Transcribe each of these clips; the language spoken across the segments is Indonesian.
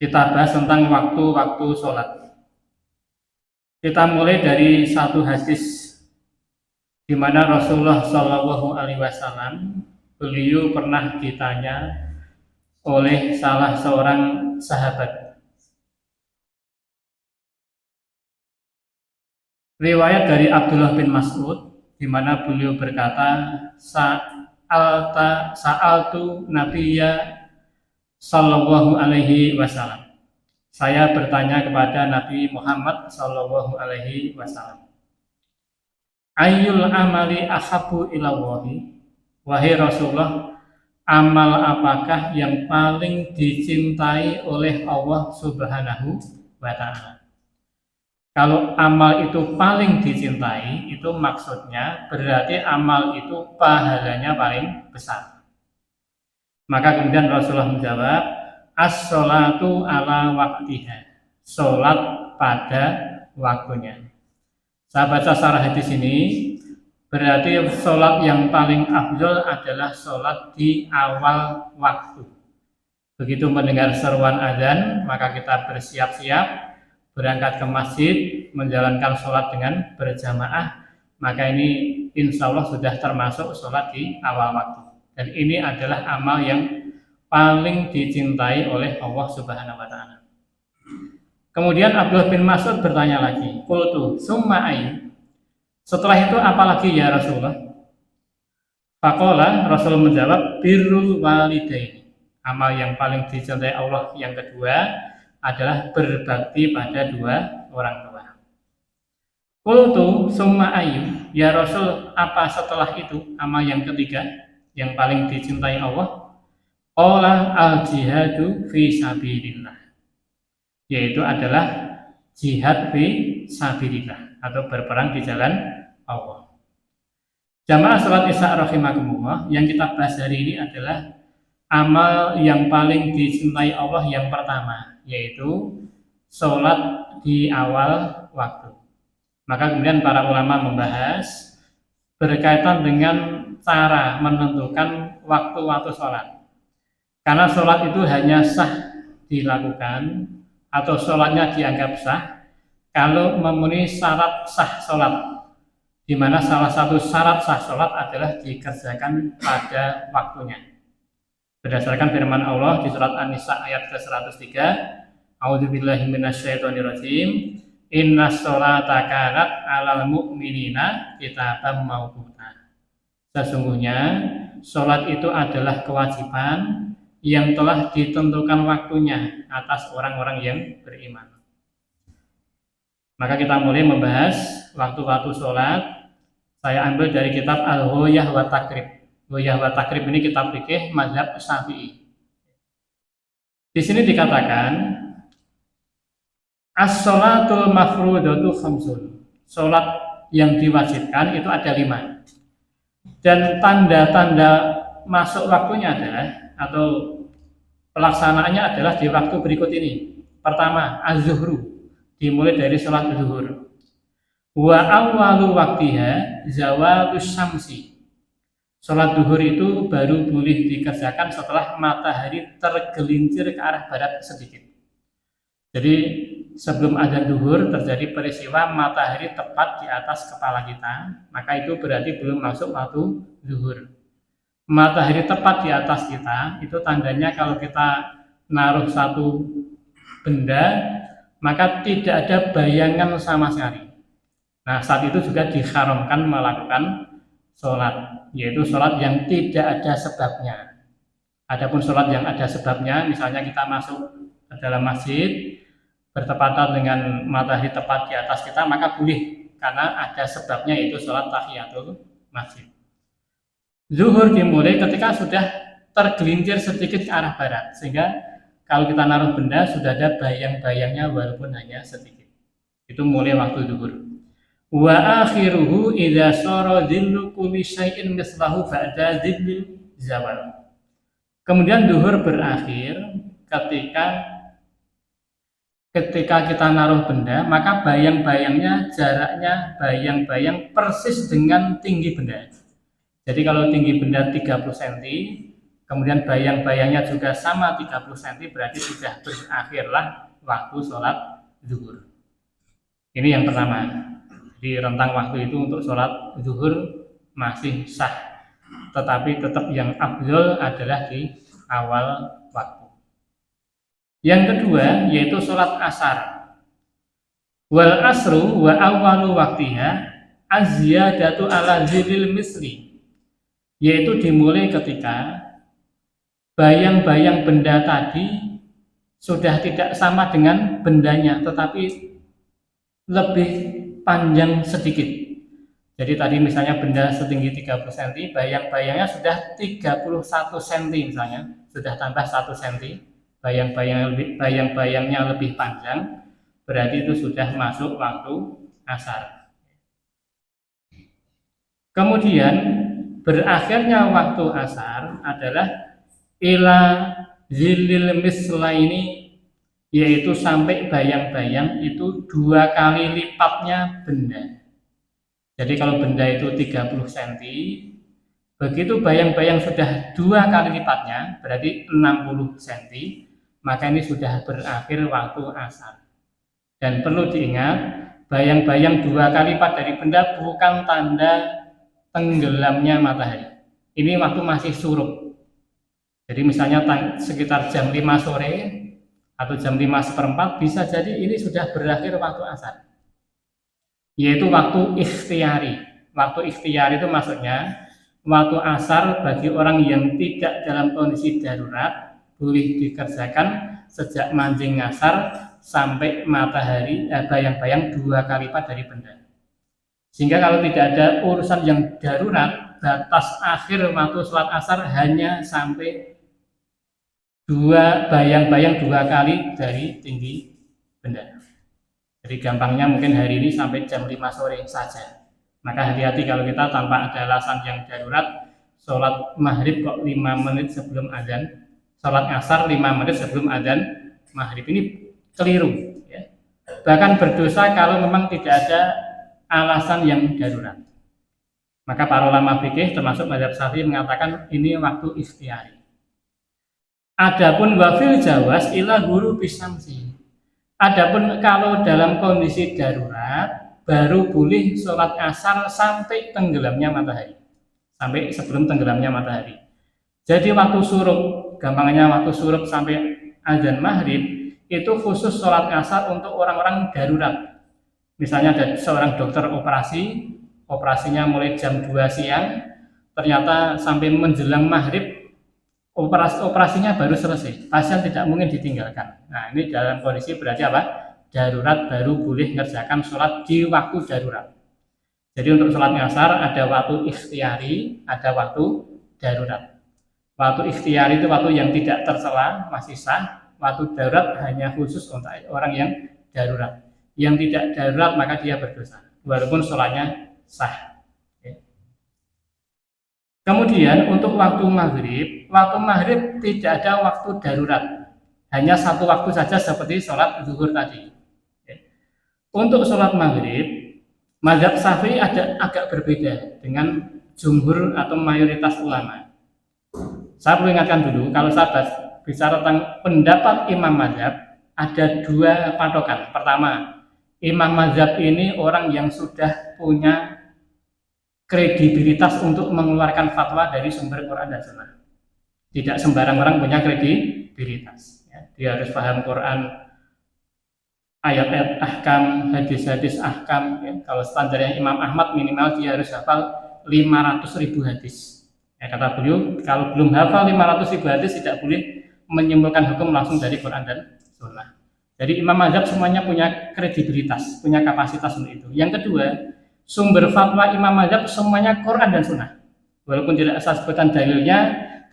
Kita bahas tentang waktu-waktu sholat. Kita mulai dari satu hadis di mana Rasulullah Shallallahu Alaihi Wasallam beliau pernah ditanya oleh salah seorang sahabat. Riwayat dari Abdullah bin Mas'ud di mana beliau berkata, Sa'altu Nabiyya Sallallahu Alaihi Wasallam. Saya bertanya kepada Nabi Muhammad Sallallahu Alaihi Wasallam. Ayyul amali ahabbu ilallahi. Wahai Rasulullah, amal apakah yang paling dicintai oleh Allah Subhanahu wa Ta'ala? Kalau amal itu paling dicintai, itu maksudnya berarti amal itu pahalanya paling besar. Maka kemudian Rasulullah menjawab, as-sholatu ala waktiha. Sholat pada waktunya. Saya baca secara hadis ini, berarti sholat yang paling afdol adalah sholat di awal waktu. Begitu mendengar seruan azan, maka kita bersiap-siap, berangkat ke masjid, menjalankan sholat dengan berjamaah, maka ini insya Allah sudah termasuk sholat di awal waktu. Dan ini adalah amal yang paling dicintai oleh Allah Subhanahu wa Ta'ala. Kemudian Abdullah bin Mas'ud bertanya lagi, qultu summa ayy. Setelah itu apalagi ya Rasulullah? Faqala, Rasul menjawab, birrul walidaini. Amal yang paling dicintai Allah yang kedua adalah berbakti pada dua orang tua. Qultu summa ayy. Ya Rasul, apa setelah itu amal yang ketiga yang paling dicintai Allah? Qala al-jihadu fi sabilillah. Yaitu adalah jihad fi sabilillah atau berperang di jalan Allah. Jamaah salat Isya rahimakumullah, yang kita bahas hari ini adalah amal yang paling dicintai Allah yang pertama, yaitu sholat di awal waktu. Maka kemudian para ulama membahas berkaitan dengan cara menentukan waktu-waktu sholat. Karena sholat itu hanya sah dilakukan atau sholatnya dianggap sah kalau memenuhi syarat sah sholat, di mana salah satu syarat sah sholat adalah dikerjakan pada waktunya. Berdasarkan firman Allah di surat An-Nisa ayat ke-103, A'udzubillahi minasyaitonirrajim, innas sholata kanat 'alal mu'minina kitaban mawquta. Sesungguhnya sholat itu adalah kewajiban yang telah ditentukan waktunya atas orang-orang yang beriman. Maka kita mulai membahas waktu-waktu sholat. Saya ambil dari kitab Al-Ghoyah wa Takrib. Ghoyah wa Takrib ini kitab fikih mazhab Syafi'i. Di sini dikatakan as-sholatul mafrudatu khamsun. Sholat yang diwajibkan itu ada 5. Dan tanda-tanda masuk waktunya adalah atau pelaksanaannya adalah di waktu berikut ini. Pertama, az-zuhru, dimulai dari sholat zuhur. Wa awwalu waqtiha zawalus syamsi. Sholat zuhur itu baru boleh dikerjakan setelah matahari tergelincir ke arah barat sedikit. Jadi sebelum azan zuhur terjadi peristiwa matahari tepat di atas kepala kita, maka itu berarti belum masuk waktu zuhur. Matahari tepat di atas kita, itu tandanya kalau kita naruh satu benda, maka tidak ada bayangan sama sekali. Nah, saat itu juga diharamkan melakukan sholat, yaitu sholat yang tidak ada sebabnya. Adapun sholat yang ada sebabnya, misalnya kita masuk ke dalam masjid, bertepatan dengan matahari tepat di atas kita, maka boleh, karena ada sebabnya, yaitu sholat tahiyatul masjid. Zuhur dimulai ketika sudah tergelincir sedikit ke arah barat, sehingga kalau kita naruh benda sudah ada bayang-bayangnya walaupun hanya sedikit. Itu mulai waktu zuhur. Wa akhiruhu idza sara dhillu kulli syai'in mislahu ba'da dhillil zawal. Kemudian zuhur berakhir ketika kita naruh benda, maka bayang-bayangnya jaraknya bayang-bayang persis dengan tinggi benda. Jadi kalau tinggi benda 30 cm, kemudian bayang-bayangnya juga sama 30 cm, berarti sudah berakhirlah waktu sholat zuhur. Ini yang pertama. Di rentang waktu itu untuk sholat zuhur masih sah, tetapi tetap yang afdol adalah di awal waktu. Yang kedua yaitu sholat asar. Wal asru wa awalu waktiha az-ziyadatu ala zilil misli, yaitu dimulai ketika bayang-bayang benda tadi sudah tidak sama dengan bendanya, tetapi lebih panjang sedikit. Jadi tadi misalnya benda setinggi 30 cm, bayang-bayangnya sudah 31 cm misalnya, sudah tambah 1 cm, bayang-bayangnya lebih panjang, berarti itu sudah masuk waktu asar. Kemudian berakhirnya waktu asar adalah ila zilil mislaini, yaitu sampai bayang-bayang itu 2 kali lipatnya benda. Jadi kalau benda itu 30 cm, begitu bayang-bayang sudah 2 kali lipatnya, berarti 60 cm, maka ini sudah berakhir waktu asar. Dan perlu diingat, bayang-bayang 2 kali lipat dari benda bukan tanda tenggelamnya matahari. Ini waktu masih surup. Jadi misalnya sekitar jam 5 sore atau jam 5:15 bisa jadi ini sudah berakhir waktu asar, yaitu waktu ikhtiari. Waktu ikhtiari itu maksudnya waktu asar bagi orang yang tidak dalam kondisi darurat boleh dikerjakan sejak mancing asar sampai matahari bayang-bayang 2 kali lipat dari benda. Sehingga kalau tidak ada urusan yang darurat, batas akhir waktu sholat asar hanya sampai bayang-bayang 2 kali dari tinggi benda. Jadi gampangnya mungkin hari ini sampai jam 5 sore saja. Maka hati-hati kalau kita tanpa ada alasan yang darurat, sholat maghrib kok 5 menit sebelum adzan, sholat asar 5 menit sebelum adzan maghrib, ini keliru. Ya. Bahkan berdosa kalau memang tidak ada alasan yang darurat. Maka para ulama fikih termasuk mazhab Syafi'i mengatakan ini waktu ikhtiari. Adapun wafil jawas ila guru bisamsi. Adapun kalau dalam kondisi darurat baru boleh sholat asar sampai tenggelamnya matahari, sampai sebelum tenggelamnya matahari. Jadi waktu surup, gampangnya waktu surup sampai azan maghrib itu khusus sholat asar untuk orang-orang darurat. Misalnya ada seorang dokter operasi, operasinya mulai jam 2 siang, ternyata sampai menjelang maghrib operasinya baru selesai, pasien tidak mungkin ditinggalkan. Nah ini dalam kondisi berarti apa? Darurat, baru boleh mengerjakan sholat di waktu darurat. Jadi untuk sholat asar ada waktu ikhtiari, ada waktu darurat. Waktu ikhtiari itu waktu yang tidak tercela, masih sah. Waktu darurat hanya khusus untuk orang yang darurat. Yang tidak darurat maka dia berdosa, walaupun sholatnya sah. Kemudian untuk waktu maghrib tidak ada waktu darurat, hanya satu waktu saja seperti sholat zuhur tadi. Untuk sholat maghrib, mazhab Syafi'i agak berbeda dengan jumhur atau mayoritas ulama. Saya perlu ingatkan dulu, kalau saya bicara tentang pendapat imam mazhab, ada 2 patokan. Pertama, imam mazhab ini orang yang sudah punya kredibilitas untuk mengeluarkan fatwa dari sumber Quran dan Sunnah. Tidak sembarang orang punya kredibilitas. Ya, dia harus paham Quran, ayat-ayat ahkam, hadis-hadis ahkam. Ya. Kalau standarnya Imam Ahmad minimal dia harus hafal 500.000 hadis. Ya, kata beliau, kalau belum hafal 500.000 hadis tidak boleh menyimpulkan hukum langsung dari Quran dan Sunnah. Jadi imam mazhab semuanya punya kredibilitas, punya kapasitas untuk itu. Yang kedua, sumber fatwa imam mazhab semuanya Quran dan Sunnah. Walaupun tidak saya sebutkan dalilnya,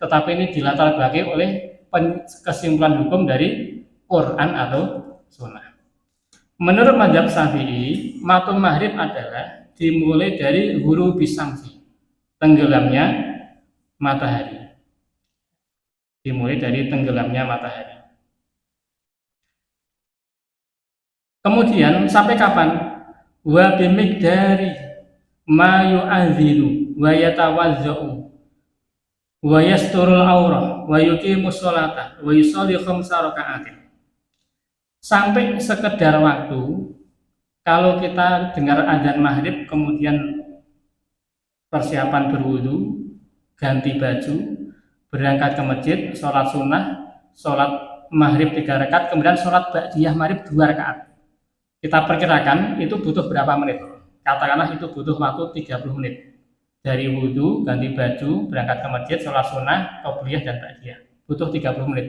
tetapi ini dilatar belakangi oleh kesimpulan hukum dari Quran atau Sunnah. Menurut mazhab Syafi'i, waktu maghrib adalah dimulai dari huru bisamsi, tenggelamnya matahari. Dimulai dari tenggelamnya matahari. Kemudian sampai kapan? Wa bimiqdari ma yu'adzilu wa yatawazza'u. wa yasturul aurah wa yuqimus sholata wa yusolli khamsa raka'atin. Sampai sekedar waktu, kalau kita dengar azan maghrib kemudian persiapan berwudu, ganti baju, berangkat ke masjid, sholat sunnah, sholat maghrib 3 rakaat, kemudian sholat ba'diyah maghrib 2 rakaat. Kita perkirakan itu butuh berapa menit? Katakanlah itu butuh waktu 30 menit. Dari wudu, ganti baju, berangkat ke masjid, sholat sunnah, qobliyah dan ba'diyah. Butuh 30 menit.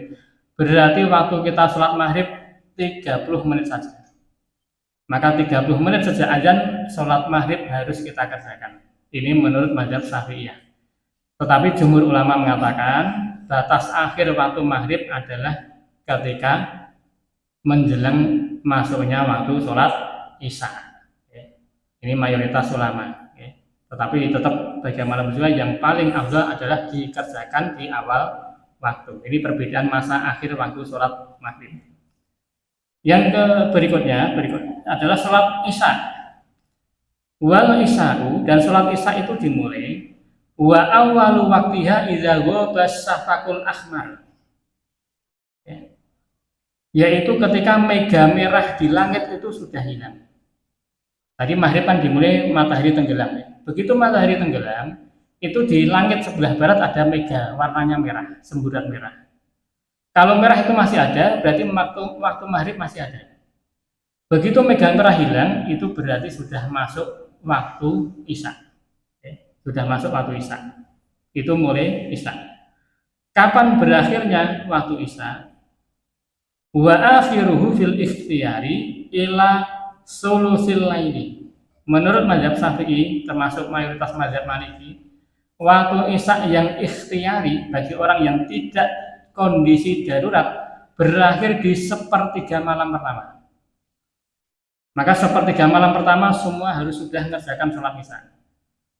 Berarti waktu kita sholat maghrib 30 menit saja. Maka 30 menit sejak azan sholat maghrib harus kita kerjakan. Ini menurut mazhab Syafi'iyah. Tetapi jumhur ulama mengatakan batas akhir waktu maghrib adalah ketika menjelang masuknya waktu sholat isya. Ini mayoritas ulama. Tetapi tetap bagaimana juga yang paling afdal adalah dikerjakan di awal waktu. Ini perbedaan masa akhir waktu sholat maghrib. Yang berikutnya adalah sholat isya. Wal isya'u, dan sholat isya itu dimulai wa awwalu waqtiha idza ghaba syafaqul ahmar. Yaitu ketika mega merah di langit itu sudah hilang. Tadi maghrib kan dimulai matahari tenggelam. Begitu matahari tenggelam, itu di langit sebelah barat ada mega warnanya merah, semburat merah. Kalau merah itu masih ada, berarti waktu maghrib masih ada. Begitu mega merah hilang, itu berarti sudah masuk waktu isya. Sudah masuk waktu isya. Itu mulai isya. Kapan berakhirnya waktu isya? Wa akhiruhu fil ikhtiyari ila sulusil laili. Menurut mazhab Syafi'i, termasuk mayoritas mazhab Maliki, waktu isya yang ikhtiyari bagi orang yang tidak kondisi darurat berakhir di sepertiga malam pertama. Maka sepertiga malam pertama semua harus sudah mengerjakan sholat isya.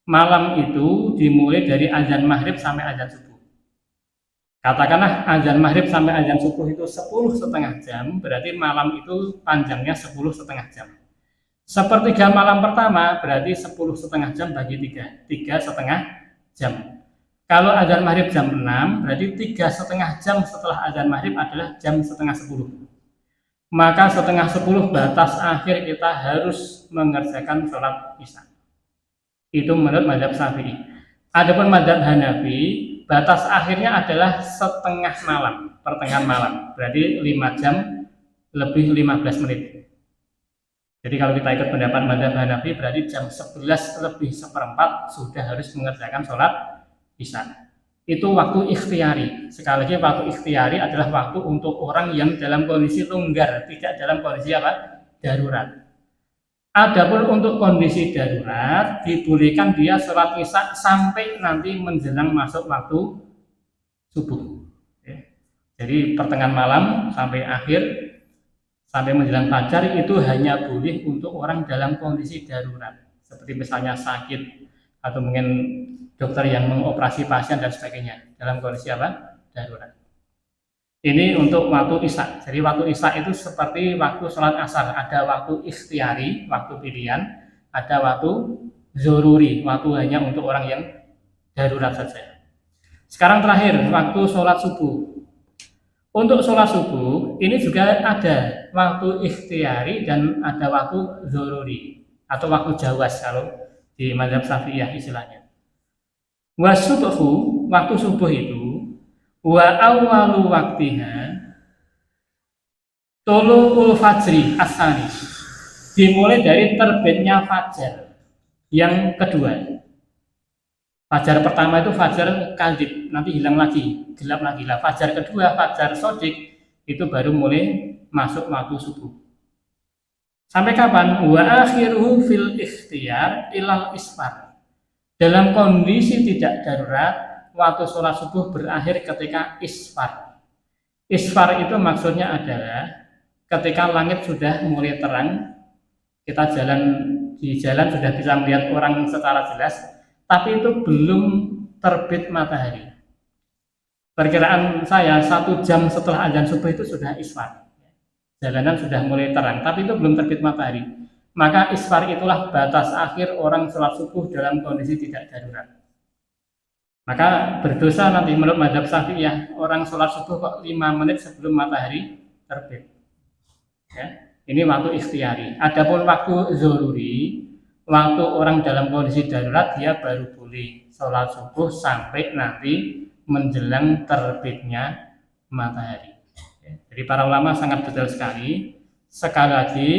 Malam itu dimulai dari azan maghrib sampai azan subuh. Katakanlah azan maghrib sampai azan subuh itu 10,5 jam, berarti malam itu panjangnya 10,5 jam. Sepertiga malam pertama berarti 10,5 jam bagi 3, 3,5 jam. Kalau azan maghrib jam 6, berarti 3,5 jam setelah azan maghrib adalah jam setengah 10. Maka setengah 10 batas akhir kita harus mengerjakan sholat isya. Itu menurut mazhab Syafi'i. Adapun mazhab Hanafi, batas akhirnya adalah setengah malam, pertengahan malam. Berarti 5 jam lebih 15 menit. Jadi kalau kita ikut pendapat mazhab Hanafi, berarti jam 11 lebih seperempat sudah harus mengerjakan sholat isya. Itu waktu ikhtiari. Sekali lagi waktu ikhtiari adalah waktu untuk orang yang dalam kondisi longgar, tidak dalam kondisi apa? Darurat. Adapun untuk kondisi darurat dibolehkan dia sholat isya sampai nanti menjelang masuk waktu subuh. Jadi pertengahan malam sampai akhir sampai menjelang fajar itu hanya boleh untuk orang dalam kondisi darurat, seperti misalnya sakit atau mungkin dokter yang mengoperasi pasien dan sebagainya dalam kondisi apa? Darurat. Ini untuk waktu isya. Jadi waktu isya itu seperti waktu sholat asar. Ada waktu ikhtiari, waktu pilihan. Ada waktu zoruri, waktu hanya untuk orang yang darurat saja. Sekarang terakhir, waktu sholat subuh. Untuk sholat subuh, ini juga ada waktu ikhtiari dan ada waktu zoruri. Atau waktu jawas kalau di mazhab Syafi'iyah istilahnya. Wasubuhu, waktu subuh itu wa awwalu waqtiha tulu'ul fajri as-sani, dimulai dari terbitnya fajar yang kedua. Fajar pertama itu fajar kadhib, nanti hilang lagi, gelap lagi lah. Fajar kedua, fajar shodiq, itu baru mulai masuk waktu subuh. Sampai kapan? Wa akhiruhu fil ikhtiyar ilal isfar. Dalam kondisi tidak darurat, waktu sholat subuh berakhir ketika isfar. Isfar itu maksudnya adalah ketika langit sudah mulai terang, kita jalan di jalan sudah bisa melihat orang secara jelas, tapi itu belum terbit matahari. Perkiraan saya 1 jam setelah azan subuh itu sudah isfar. Jalanan sudah mulai terang, tapi itu belum terbit matahari. Maka isfar itulah batas akhir orang sholat subuh dalam kondisi tidak darurat. Maka berdosa nanti menurut mazhab Syafi'iyah orang sholat subuh kok 5 menit sebelum matahari terbit. Ya, ini waktu ikhtiari. Adapun waktu zoruri, waktu orang dalam kondisi darurat dia baru boleh sholat subuh sampai nanti menjelang terbitnya matahari. Ya, jadi para ulama sangat detail sekali. Sekali lagi,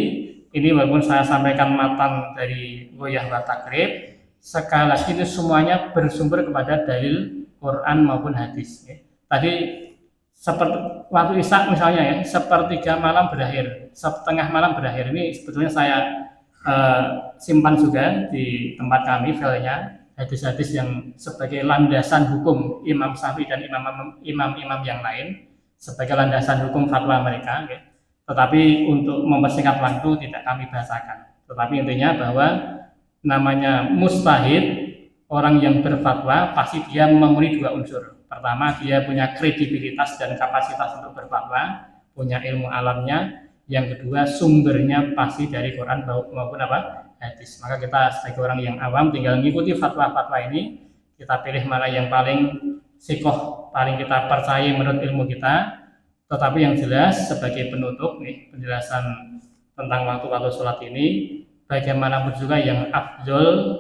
ini walaupun saya sampaikan matan dari Goyah wa Takrib, sekali lagi itu semuanya bersumber kepada dalil Quran maupun hadis. Ya. Tadi seperti waktu Isya misalnya ya, sepertiga malam berakhir, setengah malam berakhir, ini sebetulnya saya simpan juga di tempat kami filenya, hadis-hadis yang sebagai landasan hukum Imam Syafi'i dan imam-imam yang lain sebagai landasan hukum fatwa mereka. Ya. Tetapi untuk mempersingkat waktu tidak kami bahasakan. Tetapi intinya bahwa namanya mustahid, orang yang berfatwa pasti dia memenuhi 2 unsur. Pertama, dia punya kredibilitas dan kapasitas untuk berfatwa, punya ilmu alamnya. Yang kedua, sumbernya pasti dari Quran maupun hadis. Maka kita sebagai orang yang awam tinggal mengikuti fatwa-fatwa ini, kita pilih mana yang paling sikoh, paling kita percaya menurut ilmu kita. Tetapi yang jelas sebagai penutup nih, penjelasan tentang waktu-waktu sholat ini, bagaimanapun juga yang afdol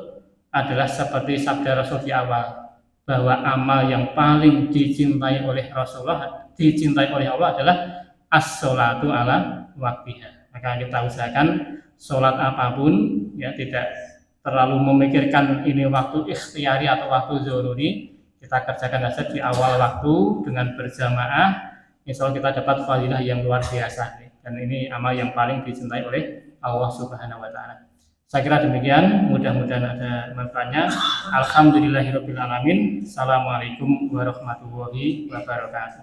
adalah seperti sabda Rasul di awal, bahwa amal yang paling dicintai oleh Rasulullah, dicintai oleh Allah adalah as-sholatu ala waktiha. Maka kita usahakan sholat apapun ya tidak terlalu memikirkan ini waktu ikhtiari atau waktu zoruri, kita kerjakan saja di awal waktu dengan berjamaah, insya Allah kita dapat fadilah yang luar biasa. Dan ini amal yang paling dicintai oleh Allah Subhanahu wa Ta'ala. Saya kira demikian, mudah-mudahan ada manfaatnya. Alhamdulillahirabbil alamin. Assalamualaikum warahmatullahi wabarakatuh.